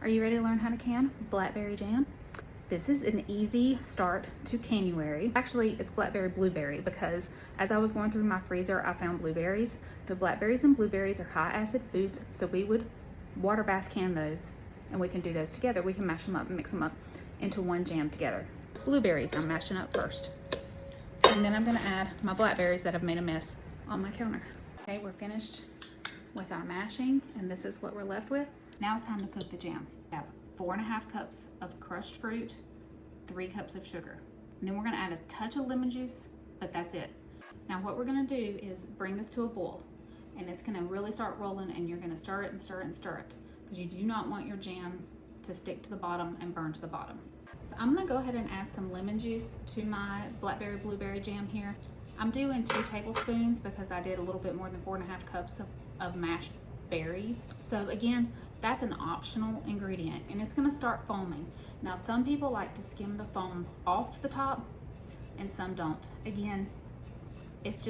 Are you ready to learn how to can blackberry jam? This is an easy start to CAN-uary. Actually, it's blackberry blueberry because as I was going through my freezer, I found blueberries. The blackberries and blueberries are high acid foods, so we would water bath can those, and we can do those together. We can mash them up and mix them up into one jam together. Blueberries I'm mashing up first. And then I'm gonna add my blackberries that I've made a mess on my counter. Okay, we're finished with our mashing, and this is what we're left with. Now it's time to cook the jam. I have 4.5 cups of crushed fruit, 3 cups of sugar. And then we're gonna add a touch of lemon juice, but that's it. Now what we're gonna do is bring this to a boil, and it's gonna really start rolling, and you're gonna stir it and stir it and stir it, because you do not want your jam to stick to the bottom and burn to the bottom. So I'm gonna go ahead and add some lemon juice to my blackberry blueberry jam here. I'm doing 2 tablespoons because I did a little bit more than 4.5 cups of mashed berries. So again, that's an optional ingredient, and it's gonna start foaming. Now some people like to skim the foam off the top and some don't. Again, it's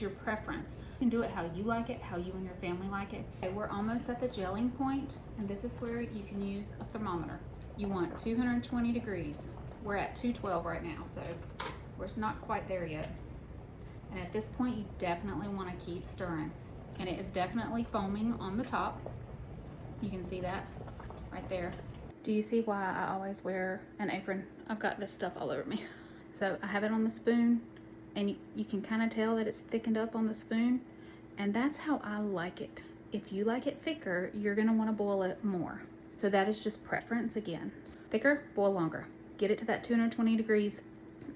your preference. You can do it how you like it, how you and your family like it. Okay, we're almost at the gelling point, and this is where you can use a thermometer. You want 220 degrees. We're at 212 right now, so we're not quite there yet. And at this point, you definitely want to keep stirring. And it is definitely foaming on the top. You can see that right there. Do you see why I always wear an apron? I've got this stuff all over me. So I have it on the spoon, and you can kind of tell that it's thickened up on the spoon, and that's how I like it. If you like it thicker, you're gonna wanna boil it more. So that is just preference again. Thicker, boil longer. Get it to that 220 degrees,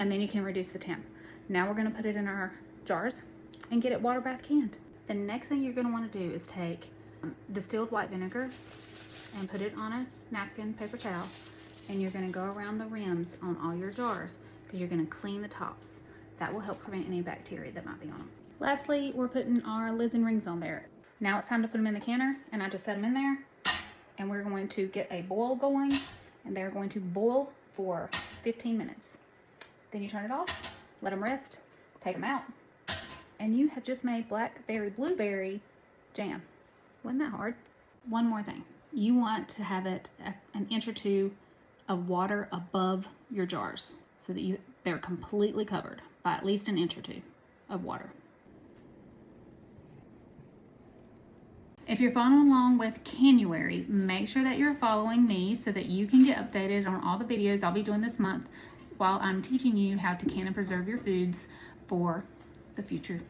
and then you can reduce the temp. Now we're gonna put it in our jars and get it water bath canned. The next thing you're gonna wanna do is take distilled white vinegar and put it on a napkin, paper towel, and you're gonna go around the rims on all your jars because you're gonna clean the tops. That will help prevent any bacteria that might be on them. Lastly, we're putting our lids and rings on there. Now it's time to put them in the canner, and I just set them in there, and we're going to get a boil going, and they're going to boil for 15 minutes. Then you turn it off, let them rest, take them out, and you have just made blackberry blueberry jam. Wasn't that hard? One more thing. You want to have it an inch or 2 of water above your jars so that they're completely covered by at least an inch or 2 of water. If you're following along with CAN-uary, make sure that you're following me so that you can get updated on all the videos I'll be doing this month while I'm teaching you how to can and preserve your foods for the future.